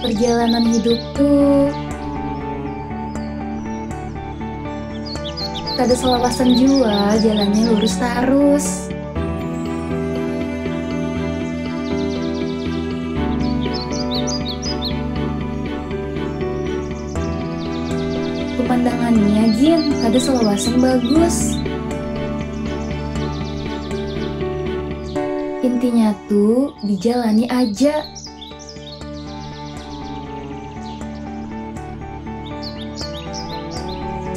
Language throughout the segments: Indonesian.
Perjalanan hidup tuh kada selawasan jua, jalannya lurus terus. Pemandangannya Gin, kada selawasan bagus. Intinya tuh dijalani aja.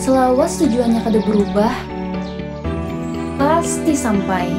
Selawas tujuannya kada berubah, pasti sampai.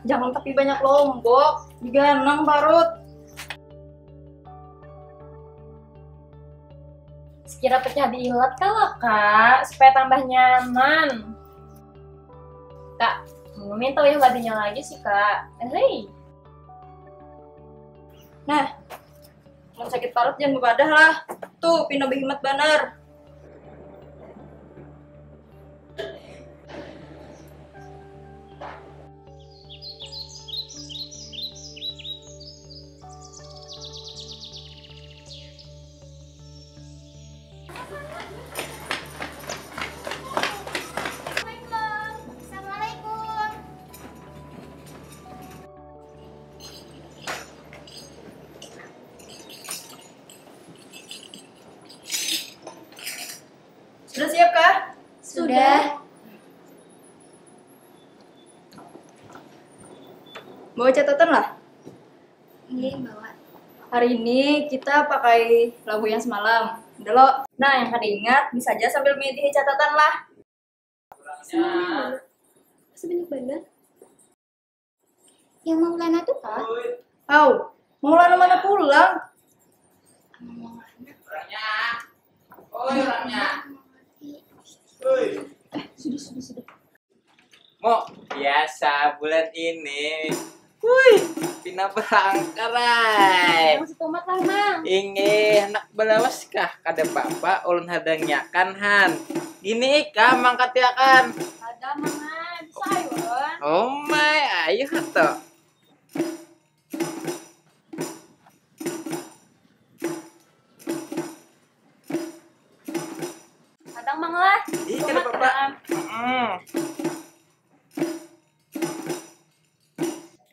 Jangan tapi banyak lombok, diganang parut. Sekira pecah diilat kalah kak, supaya tambah nyaman. Kak, mau minta yang badinya lagi sih kak. Hei. Nah, mau sakit parut jangan bebadah lah. Tuh, pindah behimat banar. Sudah siap kah? Sudah. Bawa catatan lah. Iya, bawa. Hari ini kita pakai lagu yang semalam. Udah lo. Nah, yang kada ingat bisa aja sambil medih catatan lah. Sebanyak banget. Yang Maulana tuh kak? Au, Maulana mana pulang? Orangnya. Sudah. Mo, biasa bulan ini. Wih, pina berangkarai. Masih tomat lah, Mang. Inge, anak belawas kah? Kada bapak, ulun hadang nyakan han. Gini kah mangkat yakan? Ada mangan, sayur. Oh my, ayo hato. Kadang mang lah. Ih, kada bapak.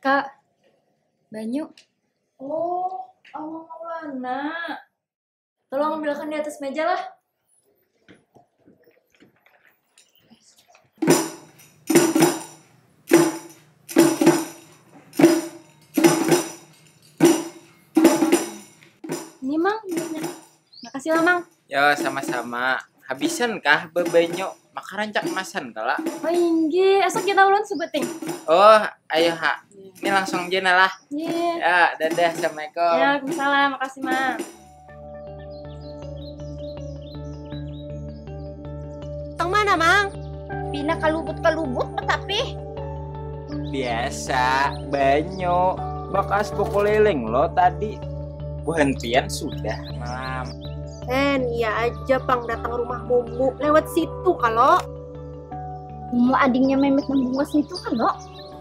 Kak, banyu. Oh, Allah Maulana. Tolong ambilkan di atas meja lah. Ini mang, minumnya. Makasih lah mang. Yo, sama-sama. Habisan kah bebanyo? Maka rancak masan kala. Oh inggi, esok kita ulun sebuting. Oh, ayo ha. Ini langsung jena lah. Iya. Ya, dadah, assalamualaikum. Ya, waalaikumsalam. Makasih mang. Tang mana, Mang? Pina kalubut-kalubut tapi. Biasa, banyu. Bekas buku leleng lo tadi. Berhentian sudah malam. Iya aja Pang datang rumah Mumu lewat situ kalau. Mau adingnya memet membungkus itu kan lo?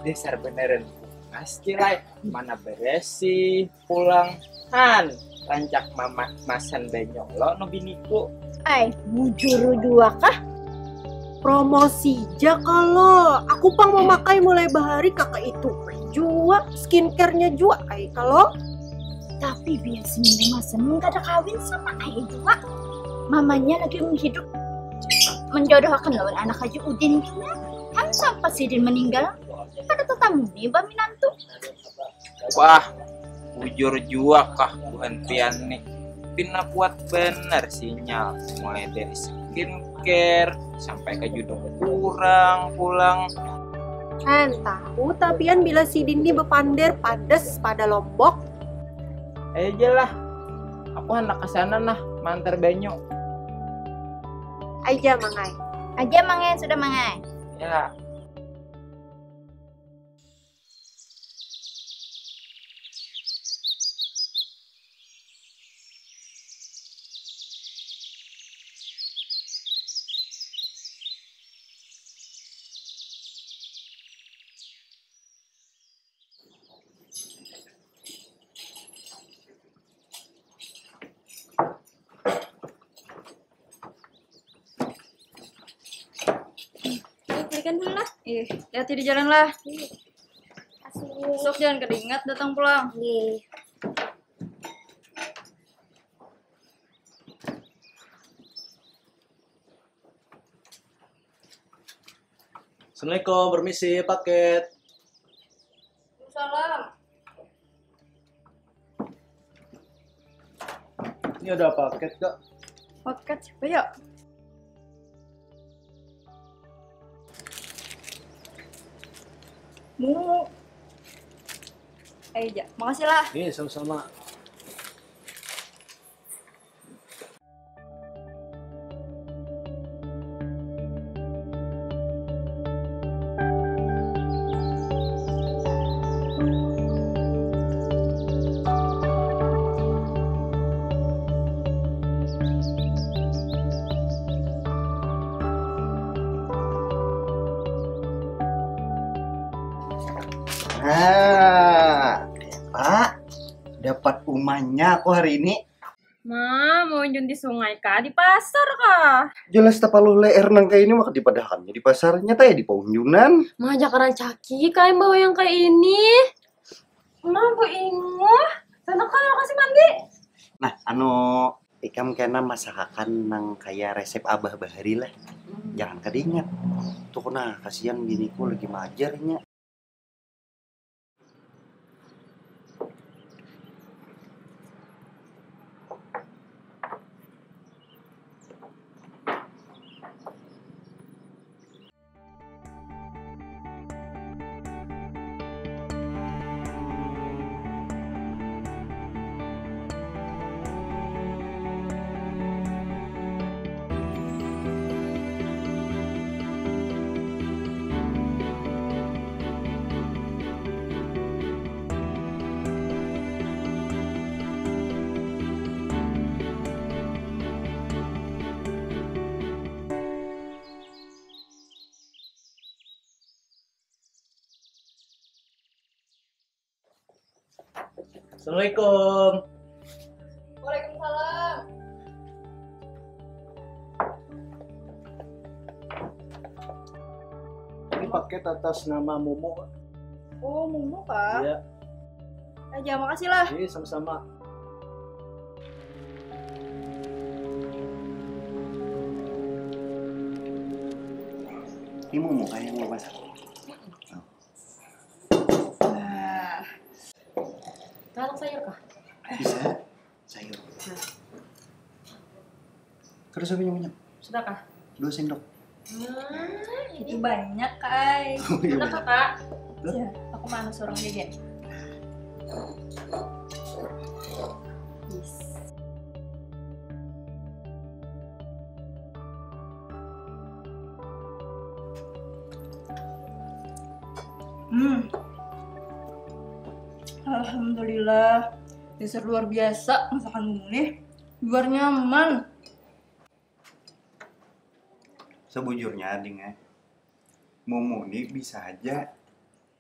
Dasar beneran pasti lah. Mana beresi pulang Han rancak mama masan benyong lo no biniku. Bujur dua kah? Promosi aja kalau aku pang mau makai mulai bahari kakak itu jua skincare-nya jua ay kalau Tapi biar seminggu masa nggak ada kawin sama ayah juga. Mamanya lagi menghidup menjodohkan lawan anak Haji Udin juga. Kan sampai Sidin meninggal pada tetamu nih Mbak Minantu. Wah, bujur jua kah buantian nih. Pina kuat bener sinyal mulai dari skincare sampai ke judul kurang pulang. kan tahu tapian bila si Dini bepander pades pada Lombok. Aja lah, aku anak kesana nah mantar banyu. Aja mangai. Aja mangai sudah mangai. Ya. Balikan dulu lah. Hati di jalan lah. Besok jangan keringat datang pulang. Assalamualaikum, permisi paket. Salam. Ini ada paket kak. Paket siapa ya? Mumu. Ja, makasih lah. Nih sama-sama. Nah, Pak, dapat umahnya aku hari ini. Ma, mau unjun di sungai kah? Di pasar kah? Jelas tapaluh leer nang kayak ini maka dipadahannya di pasarnya tanya di paunjunan. Ma jakaran caki kayak bawa yang kayak ini. Ma bu ingoh. Sana kan kasih mandi. Nah, ikam kena masakan nang kayak resep abah bahari lah. Jangan kadingat. Tuh nah, kasihan biniku lagi majarnya. Assalamualaikum. Waalaikumsalam. Ini paket atas nama Momo kak. Oh, Mumu kah? Iya. Ja, makasih lah. Ini sama-sama. Ini mau kayak mau masak. Taruh sayur kah? Bisa sayur. Terus apa banyak? Sudah kah? 2 sendok. Itu banyak, Kai. Oh, iya, Sudah bener. kakak. Ya, aku mana seorang jajan. Alhamdulillah, dasar luar biasa masakan Mumu nih. Luar nyaman. Sebujurnya ading ya. Mumu nih bisa aja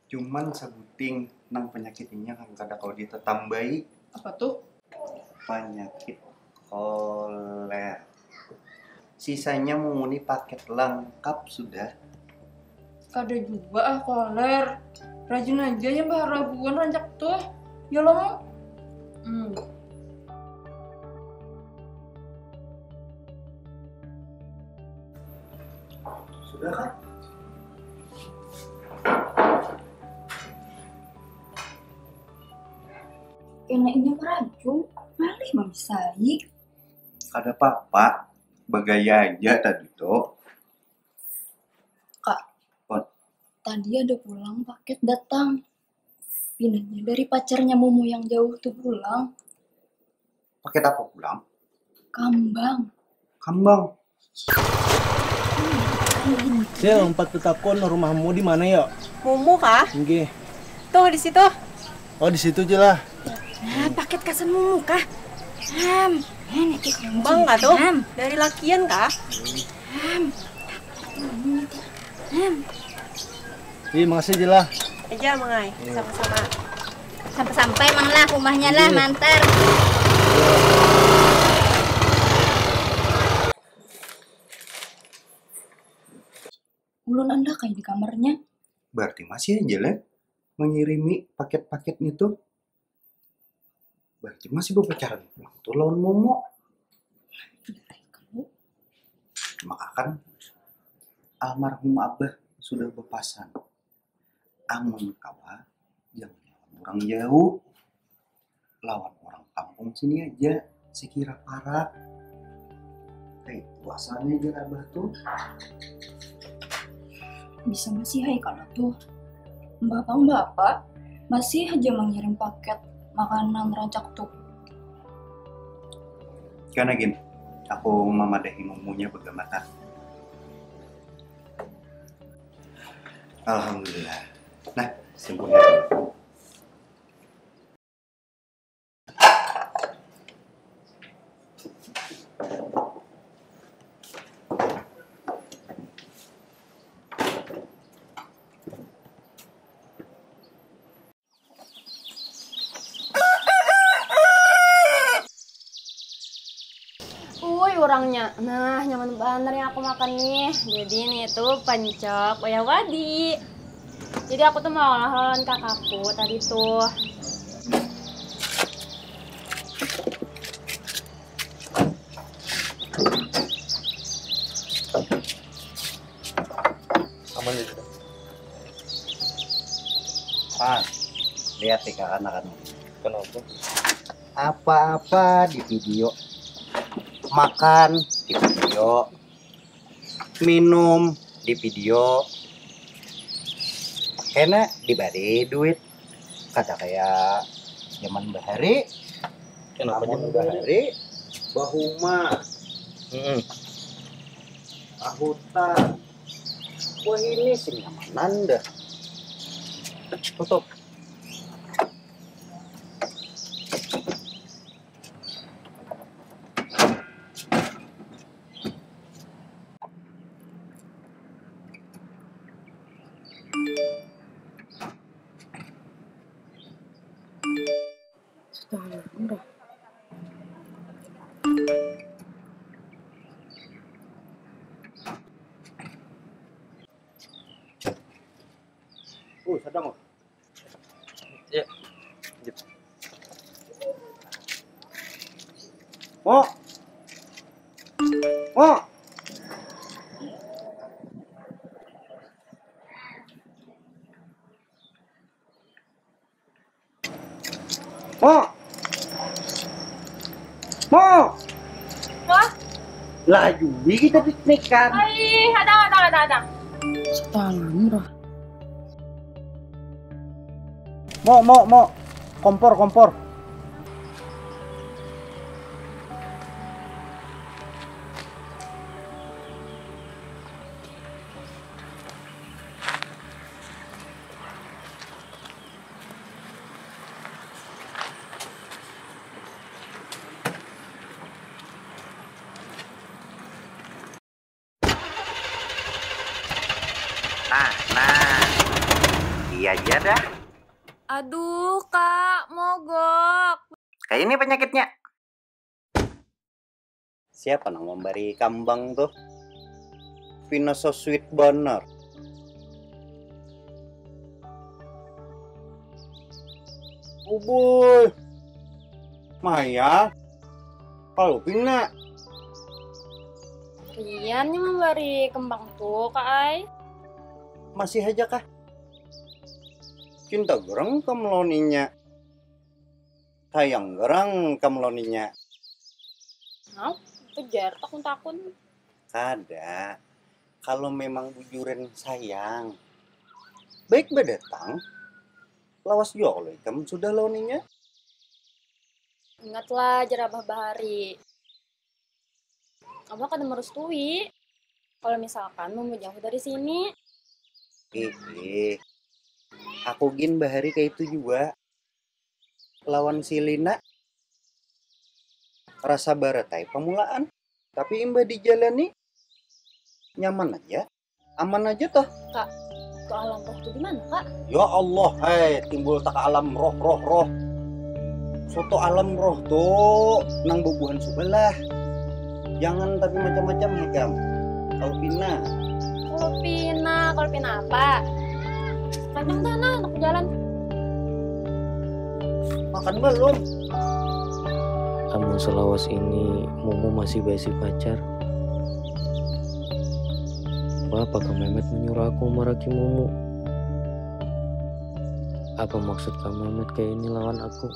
cuman sebuting nang penyakitnya kan kada kalau ditetambai Apa tuh? penyakit kolera. Sisanya Mumu nih paket lengkap sudah. Kada juga koler. Rajin aja ya Mbak Rabuan rancak tuh. Ya lo mau? Sudah kan? Enaknya merajung. Malih Mami Saik. Kada apa-apa. Bagaya aja tadi tuh. Tadi ada pulang paket datang. Pinanya dari pacarnya Momo yang jauh tuh pulang. Paket apa pulang? Kambang. Kambang. Sil, empat petakon rumahmu di mana ya? Mumu kah? Nggih. Tuh di situ. Oh, di situ aja lah. Nah, paket kasan Mumu kah? Ini Bang kah tuh? Dari lakian kah? Iya, makasih aja lah. Aja mangai, sama-sama. Sampai-sampai mang lah rumahnya lah mantar. Ulun anda kayak di kamarnya. Berarti masih aja lah mengirimi paket-paketnya tuh. Berarti masih berpacaran tuh lawan Momo. Maka kan almarhum Abah sudah berpasan. Amun kawa jangan lawan orang jauh. Lawan orang kampung sini aja sekira parah. Kayak puasanya aja Abah tuh. Bisa masih hai kalau tuh. Bapak masih aja mengirim paket makanan rancak tuh. Karena gini, aku memadahi Momonya bagaimana? Alhamdulillah. Nah, simpulnya. Orangnya, nah nyaman banget yang aku makan nih. Jadi ini tuh pancok wadi. Jadi aku tuh mau olahan kakakku tadi tuh. Aman ya. Pan, lihat nih anak-anak. Kenapa? Apa-apa di video. Makan di video, minum di video, kena diberi duit, kata kayak zaman bahari, Kenapa zaman zaman bahari, bahuma, ahutan, wah ini sih nyamanan dah, tutup. Sedang. Ya. Oh. Oh. Oh. Mau. Wah, Laju kita piknik kan. ay, hadang. Mau. Kompor. Nah. Iya aja dah. Aduh, Kak, mogok. Kayak ini penyakitnya. Siapa nang memberi kambang tuh? Vino so sweet bener. Ubuy. Maya. Kalau Pina. Rian yang memberi kembang tuh, Kak Ai. Masih aja kah? Cinta gerang kameloninya. Sayang gerang kameloninya. Mau kejar takun-takun. Ada. Kalau memang bujuran sayang. Baik berdatang. Lawas joloi kamu sudah loninya. Ingatlah jerabah bahari. Kamu akan merestui. Kalau misalkan mau jauh dari sini. Aku gin bahari kayak itu juga. Lawan si Lina. Rasa baratai pemulaan. Tapi imba dijalani. Nyaman aja. Aman aja toh. Kak, ke alam roh itu gimana, Kak? Ya Allah, timbul tak alam roh. Soto alam roh tuh nang bubuhan sebelah. Jangan tapi macam-macam ya Kam. Kalau Pina apa? Kencang sana, aku jalan. Makan belum? Kamu selawas ini, Mumu masih basi pacar. Apa Kak Mehmet menyuruh aku meraki Mumu? Apa maksud Kak Mehmet kayak ini lawan aku?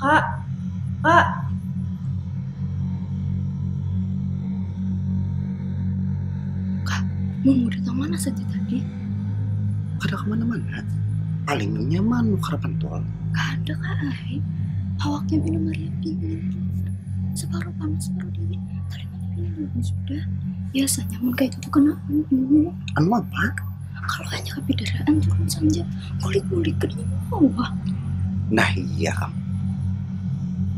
Kak. Mumu datang mana saja tadi? Kada kemana-mana. Paling nyaman mau karapan tol. Gak ada Kak Ai. Awaknya minum air dingin. Separuh panas, separuh dingin. Kalimatnya minum sudah. Biasanya mun kayak itu kena Anu apa? Kalau hanya kebidaraan turun saja. Kulit-kulit kening bawah. Nah iya Kam.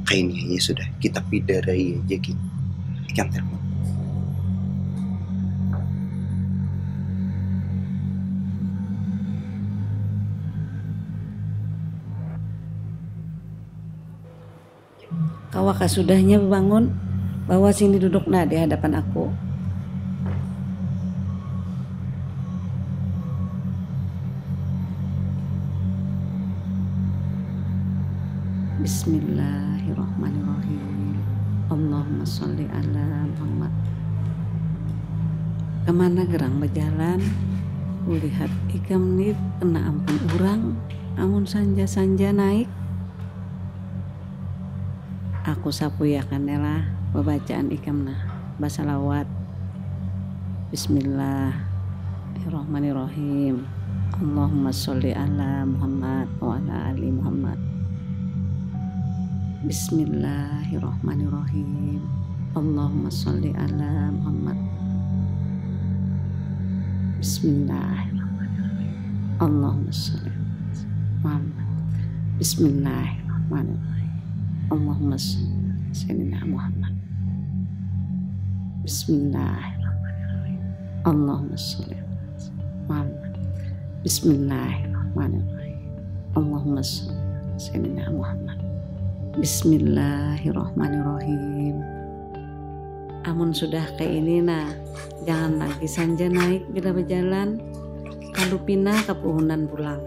Kayaknya ya sudah kita pidarai aja gitu. Ikan termo. Kawaka sudahnya bangun, bawa sini duduk nah di hadapan aku. Bismillahirrahmanirrahim. Allahumma sholli ala Muhammad. Kemana gerang berjalan? Ulihat ikam nit kena ampun urang, amun sanja-sanja naik. Aku sapu ya kanela bacaan ikam nah basalawat. Bismillahirrahmanirrahim. Allahumma sholli ala Muhammad wa ala ali Muhammad. Bismillahirrahmanirrahim. Allahumma sholli ala Muhammad. Bismillahirrahmanirrahim. Allahumma sholli ala Muhammad. Bismillahirrahmanirrahim. Allahumma sholli ala sayyidina Muhammad. Bismillahirrahmanirrahim. Allahumma sholli ala Muhammad. Bismillahirrahmanirrahim. Allahumma sholli ala sayyidina Muhammad. Bismillahirrahmanirrahim. Amun sudah kayak ini nah, jangan lagi sanja naik bila berjalan, kalau pindah ke puhunan pulang.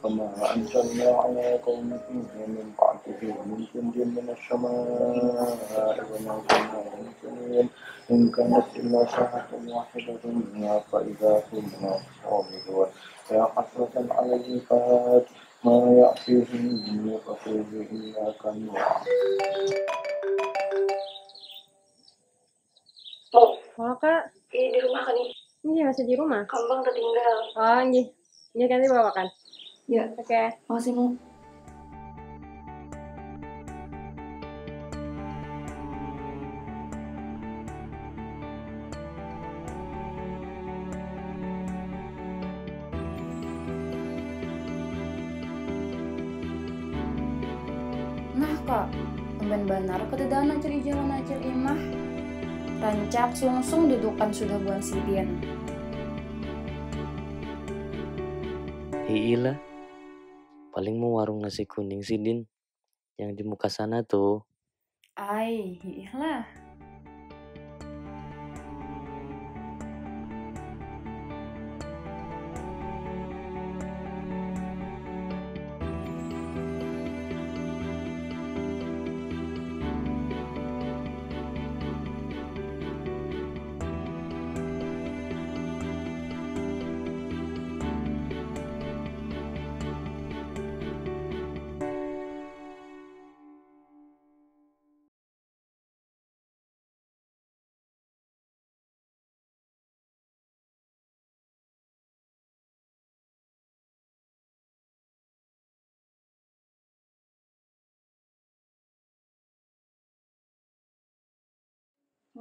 كما أنزلنا على قومه من بعده من جند من السماء وما كنا منزلين إن كانت إلا ساعة واحدة فإذا هم خامدون يا حسرة على العباد ما يأتيهم من رسول إلا كانوا. Halo kak. Iya di rumah kan nih. Iya masih di rumah. Kambang tertinggal. Oh iya. Iya kan bawa makan. Ya. Oke. Makasih Mu. Nah kak, temen benar kededana ceri jalan ajar imah. Rancak sungsung dudukan sudah buang sidin. Iyalah, paling mau warung nasi kuning sidin yang di muka sana tuh. Ai, iyalah.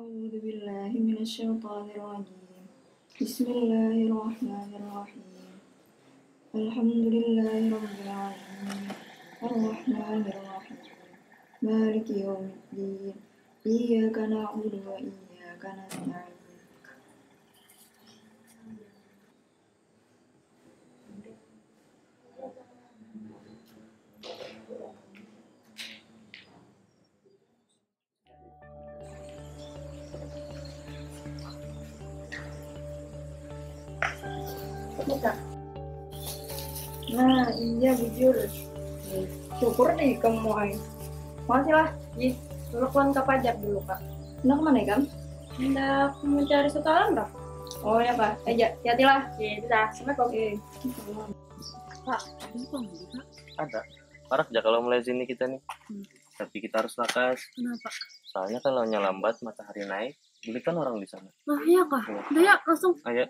أعوذ بالله من الشيطان الرجيم. بسم الله الرحمن الرحيم. الحمد لله رب العالمين الرحمن الرحيم مالك يوم الدين إياك نعبد وإياك نستعين. Nah iya bujur. Syukur deh kamu ay. Makasih lah. Ih, telepon ke pajak dulu kak. Hendak kemana ya, Kam? Hendak mencari satu alam roh. Oh ya, Kak. Hati-hatilah. Ya, bisa. Assalamualaikum. Pak, ada apa nggak, Pak? Ada. Parah aja kalau mulai sini kita nih. Tapi kita harus nakas. Kenapa? Soalnya kalau lambat matahari naik, beli kan orang di sana. Nah, iya kah? Udah ya, langsung. Ayo.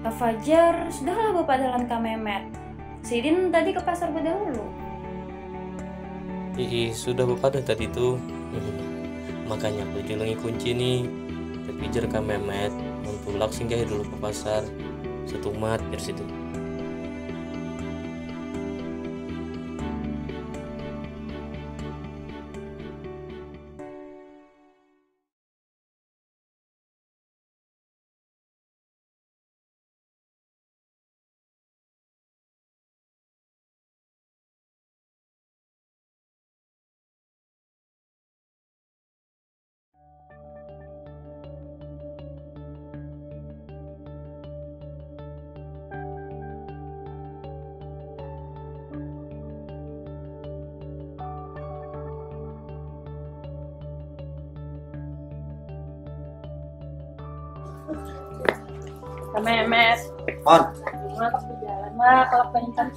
Pak Fajar, sudahlah Bapak jalan ke Memet. Sidin tadi ke pasar berdahulu. Sudah Bapak dah tadi tuh. Makanya aku julengi kunci nih. Tapi jar ke Memet, mentulak singgah dulu ke pasar. Setumat dari situ. Memet. On. Mantap di jalan mah kelak Baintan.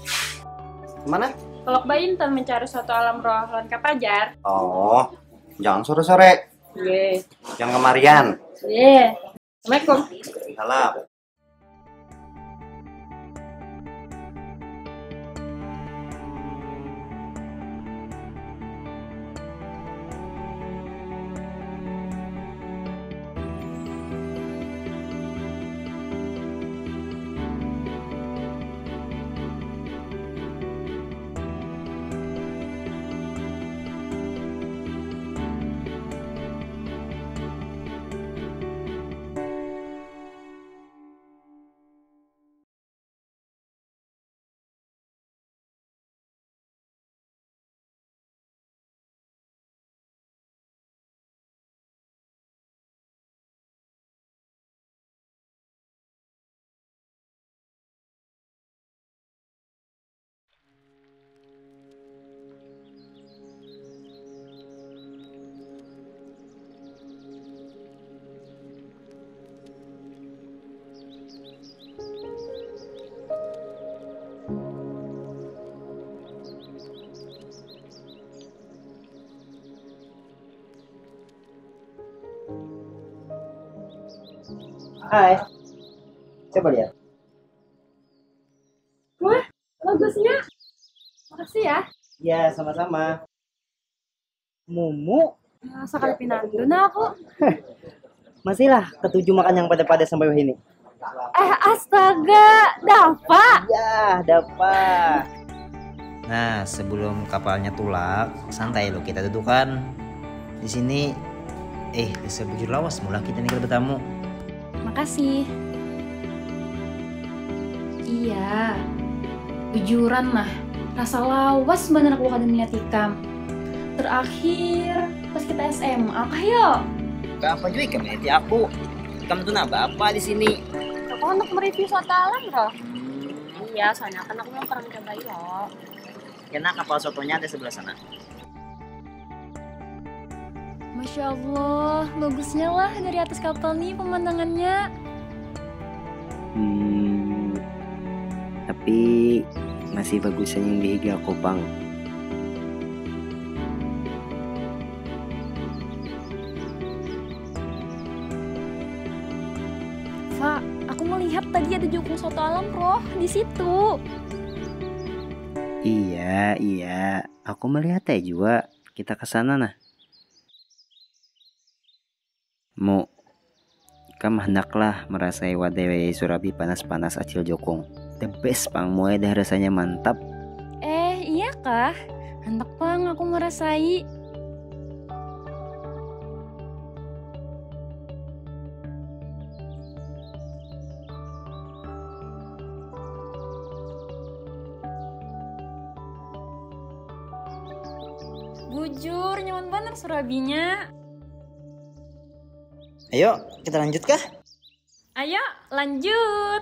Kemana? Kelak Baintan mencari suatu alam roh lawan Kak Fajar. Oh, jangan sore-sore. Iya. Jangan kemarian. Iya. Assalamualaikum. Salam. Hai. Coba lihat. Wah, bagusnya. Makasih ya. Ya, sama-sama. Mumu, Sekali pinanduna aku. masih lah ketujuh makan yang pada-pada sampai ini. Astaga, dapat. Ya, dapat. Nah, sebelum kapalnya tulak, santai lo kita dudukan di sini. Sebujur lawas mula kita nih bertamu. Makasih. Iya, bujuran mah. Rasa lawas bener aku kadang lihat ikam. Terakhir pas kita SMA apa yo? Gak apa juga ikam nanti aku. Ikam tuh naba apa di sini? Aku untuk mereview soto alam bro. Iya, soalnya kan aku belum pernah mencoba yo. Karena kapal sotonya ada sebelah sana. Masya Allah, bagusnya lah dari atas kapal nih pemandangannya. Tapi masih bagusan yang di Iga Kopang. Fa, aku melihat tadi ada jukung soto alam roh di situ. Iya, aku melihat juga. Kita ke sana nah. Mu, kam hendaklah merasai wadai surabi panas-panas acil jokong. The best pang muai dah rasanya mantap. Iya kah? Hendak pang aku merasai. Bujur, nyaman bener surabinya. Ayo, kita lanjut kah? Ayo lanjut.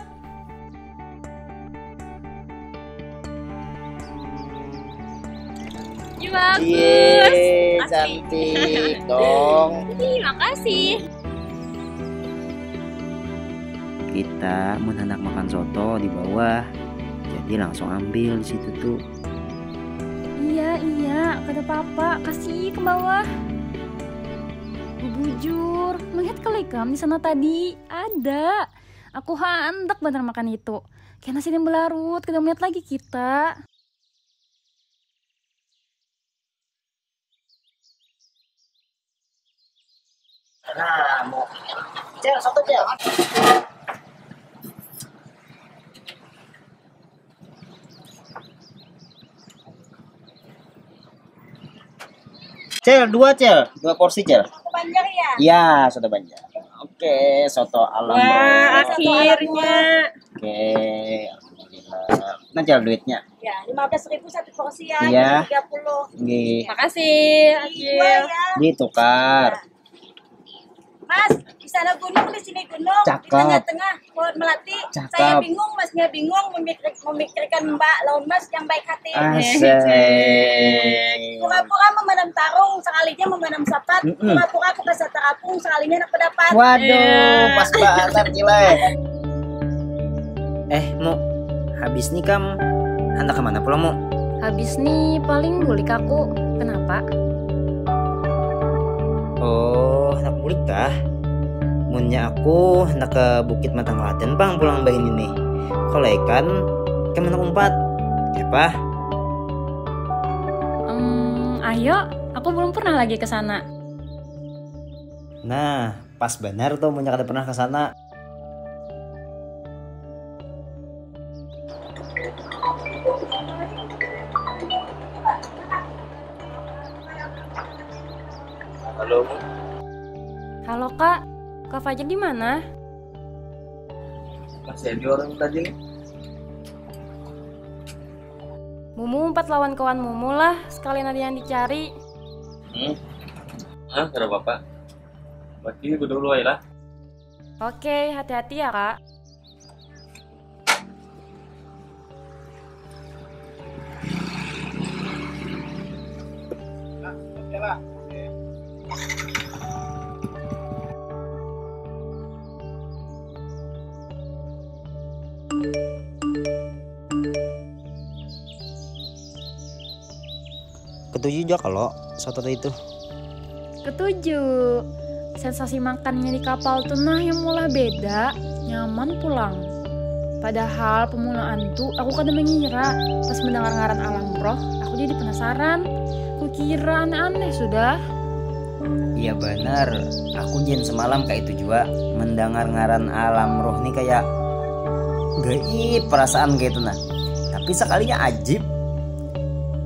Bagus. Cie, Asik. cantik dong. Makasih. Kita mau hendak makan soto di bawah, jadi langsung ambil di situ tuh. Iya, kata papa, kasih ke bawah. Bujur, melihat kelekam di sana tadi ada. Aku hendak bener makan itu. Kayak nasi yang belarut, kita melihat lagi kita. Nah, mau Cel, soto Cel. Cel, dua porsi Cel. Soto Banjar ya? Iya, soto Banjar. Oke, soto alam. Wah, akhirnya. Oke, alhamdulillah. Nah, Cel duitnya. Ya, 15.000 satu porsi ya. Iya. 30. Nggih. Makasih, Dua ya. Ditukar. Mas, di sana gunung, di sini gunung. Cakep. Di tengah-tengah pohon melati. Cakep. Saya bingung, masnya bingung memikirkan Mbak Laun Mas yang baik hati. Asik. Pura-pura memendam tarung, sekalinya memendam sapat. Pura-pura kekasih terapung, sekalinya nak pendapat. Waduh, pas banget gila. Mu, habis nih kam hendak kemana pulang Mu? Habis nih paling bulik aku. Kenapa? Oh, hendak bulik kah? Munnya aku hendak ke Bukit Matang Laten bang pulang bahin ini. Kalau ikan kemana umpat? Apa? Ayo, aku belum pernah lagi ke sana. Nah, pas benar tuh munnya kada pernah ke sana. Halo. Halo Kak, Kak Fajar di mana? Masih ada orang tadi nih. Mumu 4 lawan kawan Mumu lah, sekalian ada yang dicari. Gak ada apa-apa. Berarti gue dulu aja lah. Oke, hati-hati ya Kak. Ketujuh juga kalau soto itu. Ketujuh, sensasi makannya di kapal tuh nah yang mulai beda, nyaman pulang. Padahal pemulaan tuh aku kadang mengira, pas mendengar ngaran alam roh, aku jadi penasaran. Kukira aneh-aneh sudah. Iya benar, aku jen semalam kayak itu juga mendengar ngaran alam roh nih kayak gaib perasaan kayak itu nah. Tapi sekalinya ajib.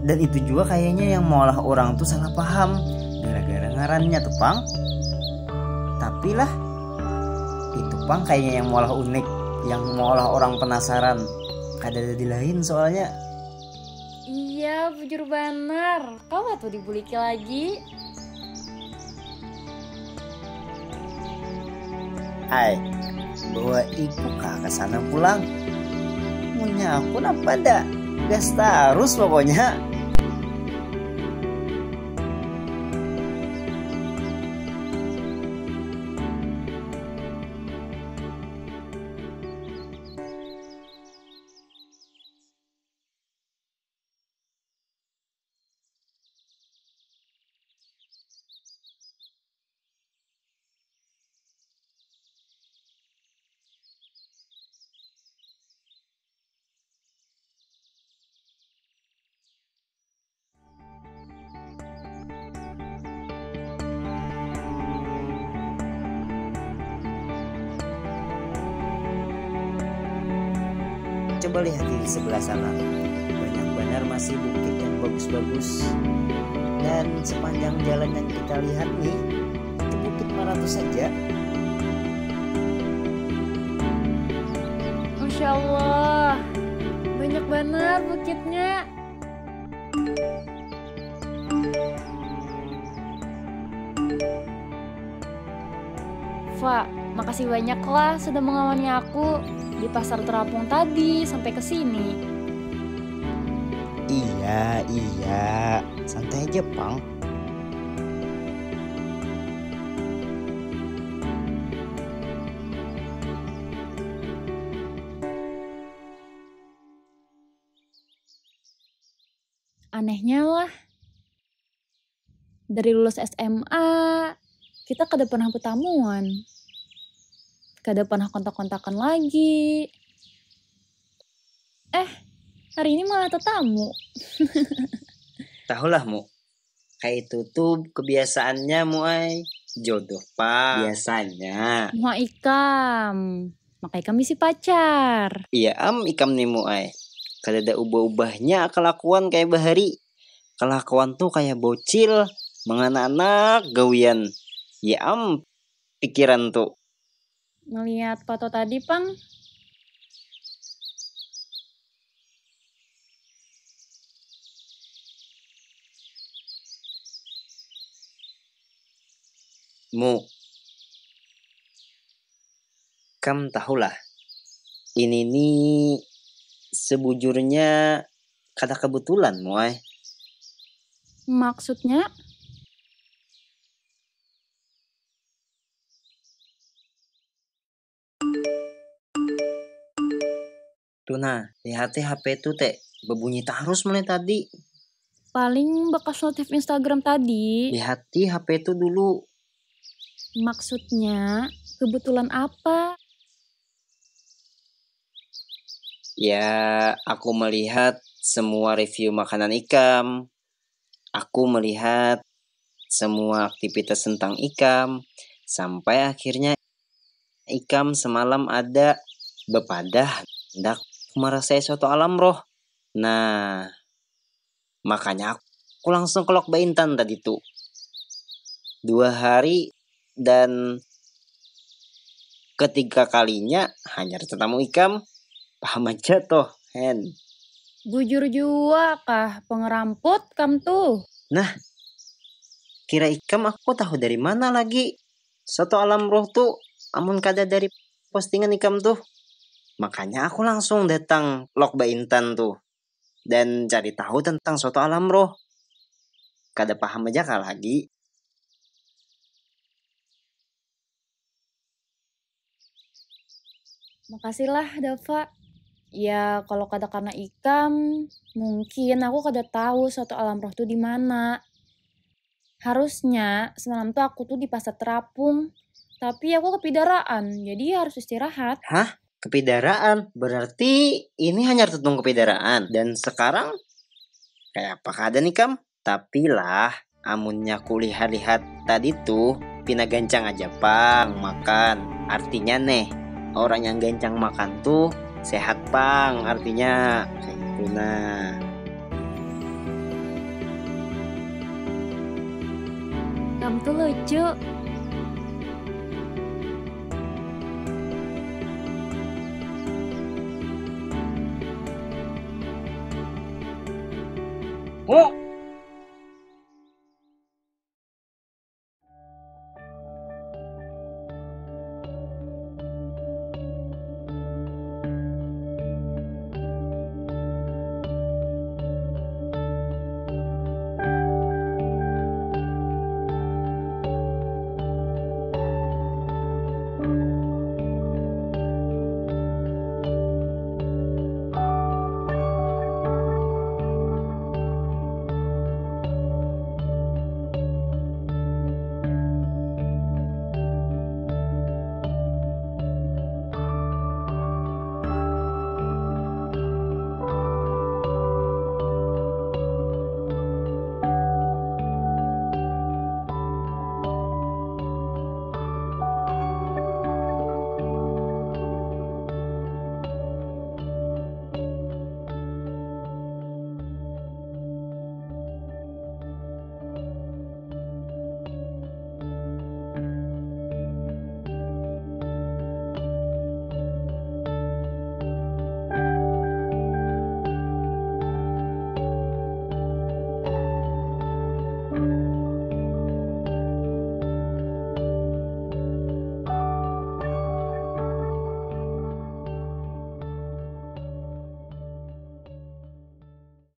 Dan itu juga kayaknya yang malah orang tuh salah paham gara-gara ngarannya tuh Pang. Tapi lah itu Pang kayaknya yang malah unik, yang malah orang penasaran. Kada di lain soalnya. Iya, bujur benar. Kau tuh dibuliki lagi. Hai, bawa ibu kakak sana pulang. Punya aku apa ndak? Gas terus pokoknya. Coba lihat di sebelah sana, banyak benar masih bukit yang bagus-bagus. Dan sepanjang jalan yang kita lihat nih, itu bukit Maratus saja. Masya Allah, banyak benar bukitnya. Dava, makasih banyak lah sudah mengawani aku di pasar terapung tadi sampai ke sini. Iya, santai aja, Pang. Anehnya lah, dari lulus SMA, kita kada pernah bertamuan. Kada pernah kontak-kontakan lagi. Hari ini malah tetamu. Tahulah, Mu. Kayak itu tuh kebiasaannya, Mu, ay. Jodoh, Pak. Biasanya. Mau ikam. Makanya kami si pacar. Iya, ikam nih, Mu, ay. Kada ada ubah-ubahnya kelakuan kayak bahari. Kelakuan tuh kayak bocil, menganak-anak gawian. Ya pikiran tuh. Ngeliat foto tadi, Pang. Mu, kam tahulah. Ini nih sebujurnya kada kebetulan, Mu, ay. Maksudnya? Tuh nah, lihat HP tuh teh berbunyi terus mulai tadi. Paling bekas notif Instagram tadi. Lihat HP itu dulu. Maksudnya kebetulan apa? Ya, aku melihat semua review makanan ikam. Aku melihat semua aktivitas tentang ikam. Sampai akhirnya ikam semalam ada bepadah hendak merasai suatu alam roh. Nah, makanya aku langsung kelok Baintan tadi tuh. 2 hari dan ketiga kalinya hanya tetamu ikam. Paham aja toh, Hen. Bujur jua kah pengeramput kam tuh? Nah, kira ikam aku tahu dari mana lagi. Suatu alam roh tuh amun kada dari postingan ikam tuh. Makanya aku langsung datang Lok Baintan tuh. Dan cari tahu tentang suatu alam roh. Kada paham aja kah lagi. Makasihlah Dava. Ya kalau kada karena ikam, mungkin aku kada tahu suatu alam roh tuh di mana. Harusnya semalam tuh aku tuh di pasar terapung, tapi aku kepidaraan, jadi harus istirahat. Hah? Kepidaraan? Berarti ini hanya tertung kepidaraan. Dan sekarang kayak apa keadaan ikam? Tapi lah, amunnya kulihat-lihat tadi tuh pina gancang aja Pang makan. Artinya nih, orang yang gancang makan tuh sehat Pang, artinya kayak gitu nah. Kamu tuh lucu. Mu,